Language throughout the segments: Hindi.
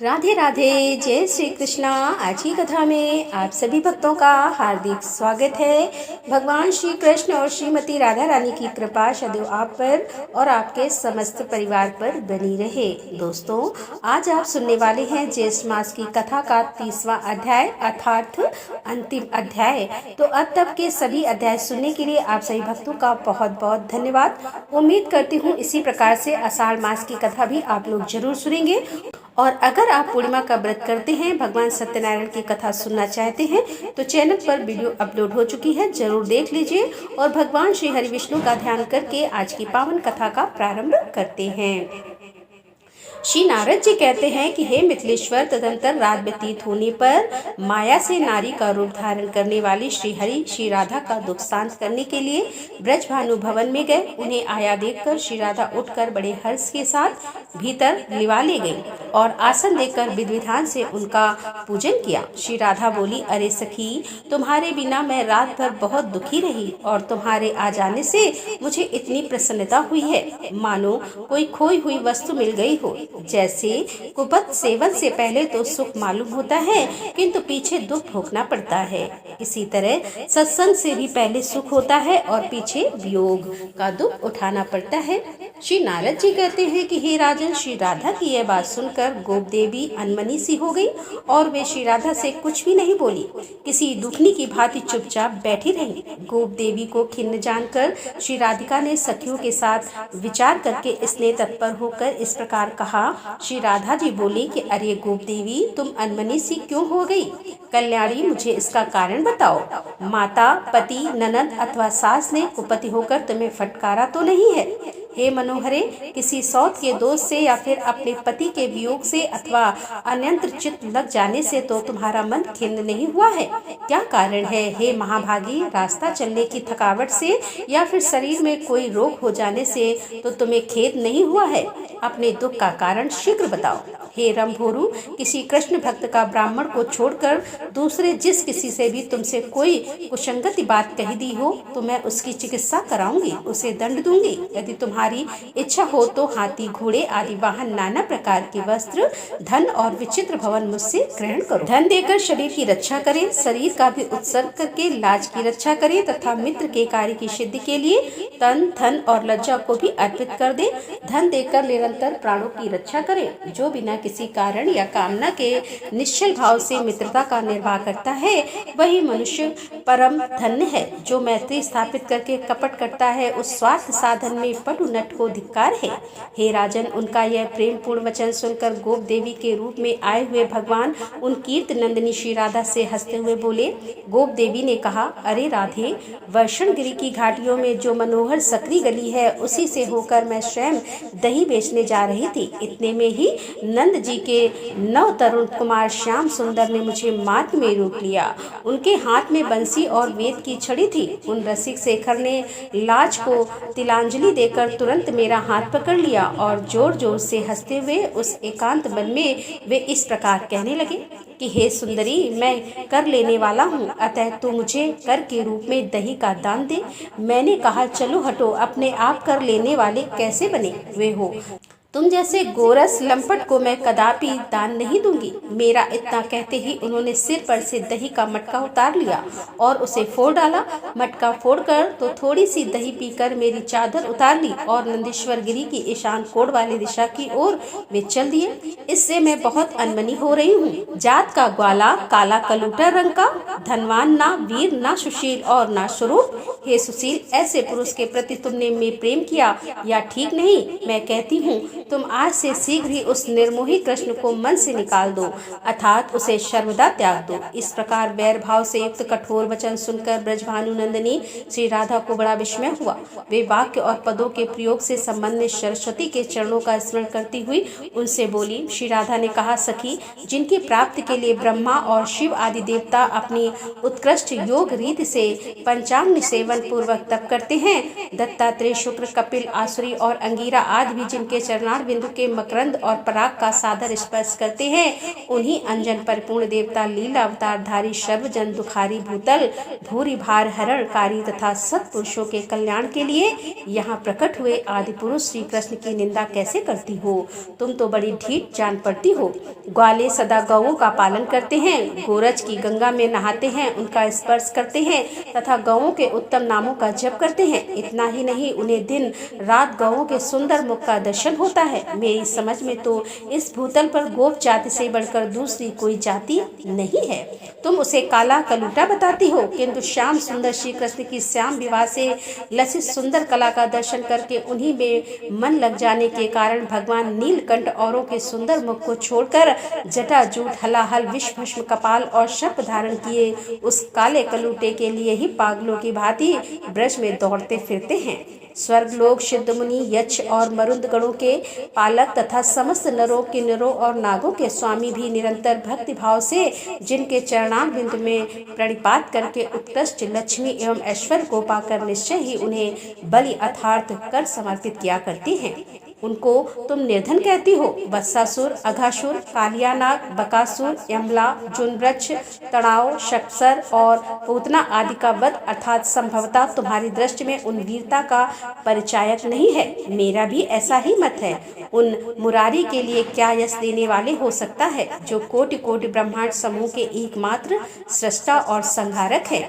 राधे राधे, जय श्री कृष्णा। आज की कथा में आप सभी भक्तों का हार्दिक स्वागत है। भगवान श्री कृष्ण और श्रीमती राधा रानी की कृपा सदैव आप पर और आपके समस्त परिवार पर बनी रहे। दोस्तों, आज आप सुनने वाले हैं ज्येष्ठ मास की कथा का 30वां अध्याय अर्थात अंतिम अध्याय। तो अब तक के सभी अध्याय सुनने के लिए आप सभी भक्तों का बहुत बहुत धन्यवाद। उम्मीद करती हूँ इसी प्रकार से आषाढ़ मास की कथा भी आप लोग जरूर सुनेंगे। और अगर आप पूर्णिमा का व्रत करते हैं, भगवान सत्यनारायण की कथा सुनना चाहते हैं तो चैनल पर वीडियो अपलोड हो चुकी है, जरूर देख लीजिए और भगवान श्री हरि विष्णु का ध्यान करके आज की पावन कथा का प्रारंभ करते हैं। श्री नारद जी कहते हैं कि हे मिथिलेश्वर, तदंतर रात व्यतीत होने पर माया से नारी का रूप धारण करने वाली श्री हरि श्री राधा का दुख शांत करने के लिए ब्रजभानु भवन में गए। उन्हें आया देखकर श्री राधा उठकर बड़े हर्ष के साथ भीतर लिवा ले गई और आसन देकर विधि विधान से उनका पूजन किया। श्री राधा बोली, अरे सखी, तुम्हारे बिना मैं रात भर बहुत दुखी रही और तुम्हारे आ जाने से मुझे इतनी प्रसन्नता हुई है मानो कोई खोई हुई वस्तु मिल गई हो। जैसे कुपथ सेवन से पहले तो सुख मालूम होता है किंतु पीछे दुख भोगना पड़ता है, इसी तरह सत्संग से भी पहले सुख होता है और पीछे वियोग का दुख उठाना पड़ता है। श्री नारद जी कहते हैं कि हे राजन, श्री राधा की यह बात सुनकर गोप देवी अनमनी सी हो गई और वे श्री राधा से कुछ भी नहीं बोली, किसी दुखनी की भांति चुपचाप बैठी रही। गोप देवी को खिन्न जानकर श्री राधिका ने सखियों के साथ विचार करके स्नेह तत्पर होकर इस प्रकार कहा। श्री राधा जी बोली कि अरे गोप देवी, तुम अनमनी सी क्यों हो गई? कल्याणी, मुझे इसका कारण बताओ। माता, पति, ननद अथवा सास ने कुपति होकर तुम्हें फटकारा तो नहीं है? हे मनोहरे, किसी सौत के दोष से या फिर अपने पति के वियोग से अथवा अन्यंत्र चित्त लग जाने से तो तुम्हारा मन खिन्न नहीं हुआ है? क्या कारण है? हे महाभागी, रास्ता चलने की थकावट से या फिर शरीर में कोई रोग हो जाने से तो तुम्हें खेद नहीं हुआ है? अपने दुख का कारण शीघ्र बताओ। हे रंभोरु, किसी कृष्ण भक्त का ब्राह्मण को छोड़कर दूसरे जिस किसी से भी तुमसे कोई कुसंगति बात कही दी हो तो मैं उसकी चिकित्सा कराऊंगी, उसे दंड दूंगी। यदि तुम्हारी इच्छा हो तो हाथी, घोड़े आदि वाहन, नाना प्रकार के वस्त्र, धन और विचित्र भवन मुझसे ग्रहण करो। धन देकर शरीर की रक्षा करे, शरीर का भी उत्सर्ग करके लाज की रक्षा करे तथा मित्र के कार्य की सिद्धि के लिए तन, धन और लज्जा को भी अर्पित कर दे। धन देकर निरंतर प्राणों की रक्षा करे। जो बिना किसी कारण या कामना के निश्चल भाव से मित्रता का निर्वाह करता है वही मनुष्य परम धन्य है। जो मैत्री स्थापित करके कपट करता है उस स्वार्थ साधन में पटु नट को धिक्कार है। हे राजन, उनका यह प्रेम पूर्ण वचन सुनकर गोप देवी के रूप में आए हुए भगवान उन कीर्त नंदिनी श्री राधा से हंसते हुए बोले। गोप देवी ने कहा, अरे राधे, वर्षणगिरी की घाटियों में जो मनोहर सकरी गली है उसी से होकर मैं स्वयं दही बेचने जा रही थी। इतने में ही नंद जी के नव तरुण कुमार श्याम सुंदर ने मुझे मार्ग में रोक लिया। उनके हाथ में बंसी और वेद की छड़ी थी। उन रसिक शेखर ने लाज को तिलांजलि देकर तुरंत मेरा हाथ पकड़ लिया और जोर जोर से हंसते हुए उस एकांत वन में वे इस प्रकार कहने लगे कि हे सुंदरी, मैं कर लेने वाला हूँ, अतः तू मुझे कर के रूप में दही का दान दे। मैंने कहा, चलो हटो, अपने आप कर लेने वाले कैसे बने वे हो? तुम जैसे गोरस लंपट को मैं कदापि दान नहीं दूंगी। मेरा इतना कहते ही उन्होंने सिर पर से दही का मटका उतार लिया और उसे फोड़ डाला। मटका फोड़कर तो थोड़ी सी दही पीकर मेरी चादर उतार ली और नंदीश्वर गिरी की ईशान कोण वाली दिशा की ओर वे चल दिए। इससे मैं बहुत अनमनी हो रही हूँ। जात का ग्वाला, काला कलूटा रंग का, धनवान ना वीर, ना सुशील और ना स्वरूप। हे सुशील, ऐसे पुरुष के प्रति तुमने में प्रेम किया या ठीक नहीं? मैं कहती हूँ तुम आज से शीघ्र ही उस निर्मोही कृष्ण को मन से निकाल दो, अर्थात उसे सर्वदा त्याग दो। इस प्रकार वैर भाव से युक्त कठोर वचन सुनकर ब्रजभानु नंदिनी श्री राधा को बड़ा विस्मय हुआ। वे वाक्य और पदों के प्रयोग से संबंधित सरस्वती के चरणों का स्मरण करती हुई उनसे बोली। श्री राधा ने कहा, सखी, जिनकी प्राप्ति के लिए ब्रह्मा और शिव आदि देवता अपनी उत्कृष्ट योग रीति से पंचांग सेवन पूर्वक तप करते हैं, दत्तात्रेय, शुक्र, कपिल, आसुरी और अंगिरा आदि भी जिनके चरणा चरणार बिंदु के मकरंद और पराग का सादर स्पर्श करते हैं, उन्हीं अंजन परिपूर्ण देवता लीला अवतारधारी सर्वजन दुखारी भूतल भूरि भार हरणकारी तथा सत्पुरुषों के कल्याण के लिए यहाँ प्रकट हुए आदि पुरुष श्री कृष्ण की निंदा कैसे करती हो? तुम तो बड़ी ढीठ जान पड़ती हो। ग्वाले सदा गौओं का पालन करते हैं, गोरज की गंगा में नहाते हैं, उनका स्पर्श करते हैं तथा गौओं के उत्तम नामों का जप करते हैं। इतना ही नहीं, उन्हें दिन रात गौओं के सुंदर मुख का दर्शन होता है। मेरी समझ में तो इस भूतल पर गोप जाति से बढ़कर दूसरी कोई जाति नहीं है। तुम उसे काला कलूटा बताती हो, किंतु श्याम सुंदर श्री कृष्ण की श्याम विवाह से लसित सुंदर कला का दर्शन करके उन्हीं में मन लग जाने के कारण भगवान नीलकंठ औरों के सुंदर मुख को छोड़कर जटाजूट हलाहल विष भस्म कपाल और शर्प धारण किए उस काले कलूटे के लिए ही पागलों की भांति ब्रज में दौड़ते फिरते हैं। स्वर्ग लोक सिद्ध मुनि यक्ष और मरुद गणों के पालक तथा समस्त नरों के नरों और नागों के स्वामी भी निरंतर भक्ति भाव से जिनके चरणार बिंदु में प्रणिपात करके उत्कृष्ट लक्ष्मी एवं ऐश्वर्य को पाकर निश्चय ही उन्हें बलि अर्थात कर समर्पित किया करते हैं, उनको तुम निर्धन कहती हो। वत्सासुर, अघासुर, कालियानाग, बकासुर, यमला, जुनवृक्ष, तणाव, शक्सर और पूतना आदि का वध अर्थात संभवतः तुम्हारी दृष्टि में उन वीरता का परिचायक नहीं है। मेरा भी ऐसा ही मत है। उन मुरारी के लिए क्या यश देने वाले हो सकता है जो कोटि कोटि ब्रह्मांड समूह के एकमात्र सृष्टा और संहारक है।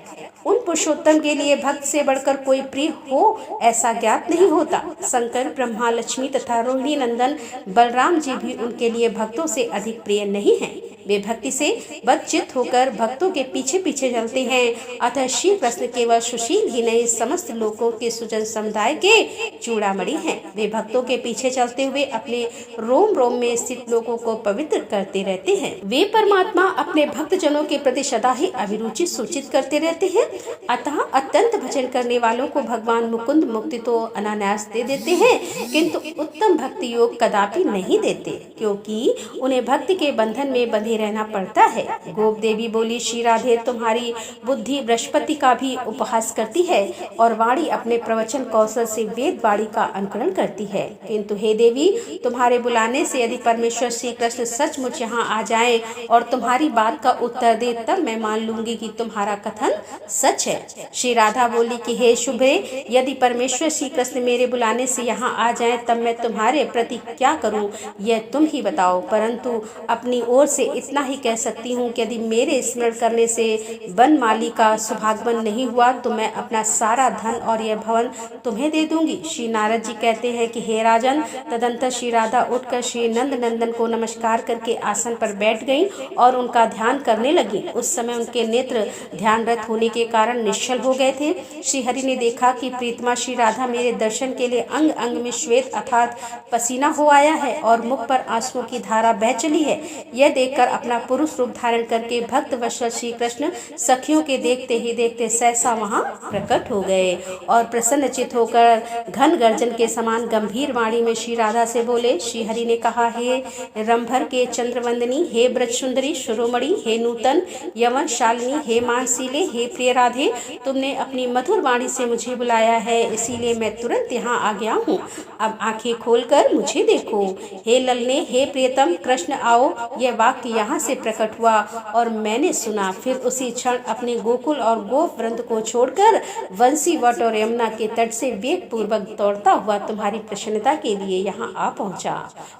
उन पुरुषोत्तम के लिए भक्त से बढ़कर कोई प्रिय हो ऐसा ज्ञात नहीं होता। शंकर, ब्रह्मा, लक्ष्मी तथा रोहिणी नंदन बलराम जी भी उनके लिए भक्तों से अधिक प्रिय नहीं हैं। वे भक्ति से बदचित होकर भक्तों के पीछे पीछे चलते हैं। अतः श्री कृष्ण केवल सुशील ही नहीं समस्त लोगों के सुजन समुदाय के चूड़ामणि हैं। वे भक्तों के पीछे चलते हुए अपने रोम रोम में स्थित लोगों को पवित्र करते रहते हैं। वे परमात्मा अपने भक्त जनों के प्रति सदा ही अभिरुचि सूचित करते रहते हैं। अतः अत्यंत भजन करने वालों को भगवान मुकुंद मुक्ति तो अनायास दे देते हैं, किंतु उत्तम भक्ति योग कदापि नहीं देते, क्योंकि उन्हें भक्ति के बंधन में बंधे रहना पड़ता है। गोप देवी बोली, श्री राधे तुम्हारी बुद्धि बृहस्पति का भी उपहास करती है और वाणी अपने प्रवचन कौशल से वेद वाणी का अनुकरण करती है, किंतु हे देवी तुम्हारे बुलाने से यदि परमेश्वर श्री कृष्ण सचमुच यहाँ आ जाए और तुम्हारी बात का उत्तर दे तब मैं मान लूंगी कि तुम्हारा कथन सच है। श्री राधा बोली कि हे शुभ्रे, यदि परमेश्वर श्री कृष्ण मेरे बुलाने से यहाँ आ जाए तब मैं तुम्हारे प्रति क्या करूँ यह तुम ही बताओ, परंतु अपनी ओर से इतना ही कह सकती हूँ कि यदि मेरे स्मरण करने से वन माली का सौभाग्यवन नहीं हुआ तो मैं अपना सारा धन और यह भवन तुम्हें दे दूंगी। श्री नारद जी कहते हैं कि हे राजन, तदंतर श्री राधा उठकर श्री नंद नंदन को नमस्कार करके आसन पर बैठ गईं और उनका ध्यान करने लगी। उस समय उनके नेत्र ध्यानरत होने के कारण निश्चल हो गए थे। श्री हरि ने देखा कि प्रीतमा श्री राधा मेरे दर्शन के लिए अंग अंग में श्वेत अर्थात पसीना हो आया है और मुख पर आंसुओं की धारा बह चली है। यह देखकर अपना पुरुष रूप धारण करके भक्त वत्सल श्री कृष्ण सखियों के देखते ही देखते सहसा वहां प्रकट हो गए और प्रसन्नचित होकर घन गर्जन के समान गंभीर वाणी में श्री राधा से बोले। श्री हरि ने कहा, हे रंभर के चंद्रवंदनी, हे ब्रज सुंदरी शिरोमणि, हे नूतन यवन शालिनी, हे मानसीले, हे प्रिय राधे, तुमने अपनी मधुर वाणी से मुझे बुलाया है, इसीलिए मैं तुरंत यहाँ आ गया हूँ। अब आंखें खोलकर मुझे देखो। हे ललने, हे प्रियतम कृष्ण आओ। यह वाक्य यहाँ से प्रकट हुआ और मैंने सुना। फिर उसी क्षण अपने गोकुल और गोप वृंद को छोड़कर वंशी वट और यमुना के तट से वेग पूर्वक दौड़ता हुआ तुम्हारी प्रसन्नता के लिए यहाँ आ पहुँचा।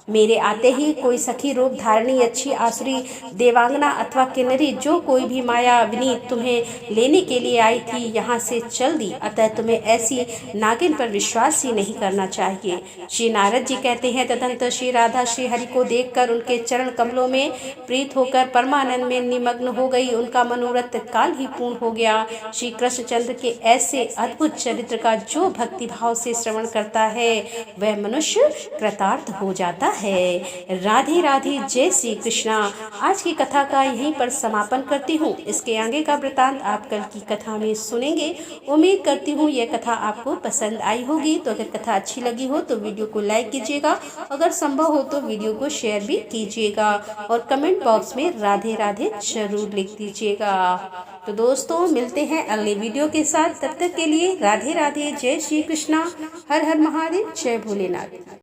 मेरे आते ही कोई सखी रूप धारणी अच्छी आसुरी देवांगना अथवा किन्नरी जो कोई भी मायाविनी तुम्हें लेने के लिए आई थी यहाँ से चल दी। अतः तुम्हें ऐसी नागिन पर विश्वास ही नहीं करना चाहिए। श्री नारद जी कहते हैं, तदंतर श्री राधा श्री हरि को देखकर उनके चरण कमलों में प्रीत होकर परमानंद में निमग्न हो गई। उनका मनोरथ तत्काल ही पूर्ण हो गया। श्री कृष्णचंद्र के ऐसे अद्भुत चरित्र का जो भक्ति भाव से श्रवण करता है वह मनुष्य कृतार्थ हो जाता है। राधे राधे, जय श्री कृष्णा। आज की कथा का यहीं पर समापन करती हूँ। इसके आगे का वृतांत आप कल की कथा में सुनेंगे। उम्मीद करती हूँ यह कथा आपको पसंद आई होगी। तो अगर कथा अच्छी लगी हो तो वीडियो को लाइक कीजिएगा, अगर संभव हो तो वीडियो को शेयर भी कीजिएगा और कमेंट बॉक्स में राधे राधे जरूर लिख दीजिएगा। तो दोस्तों मिलते हैं अगले वीडियो के साथ। तब तक के लिए राधे राधे, जय श्री कृष्णा, हर हर महादेव, जय भोलेनाथ।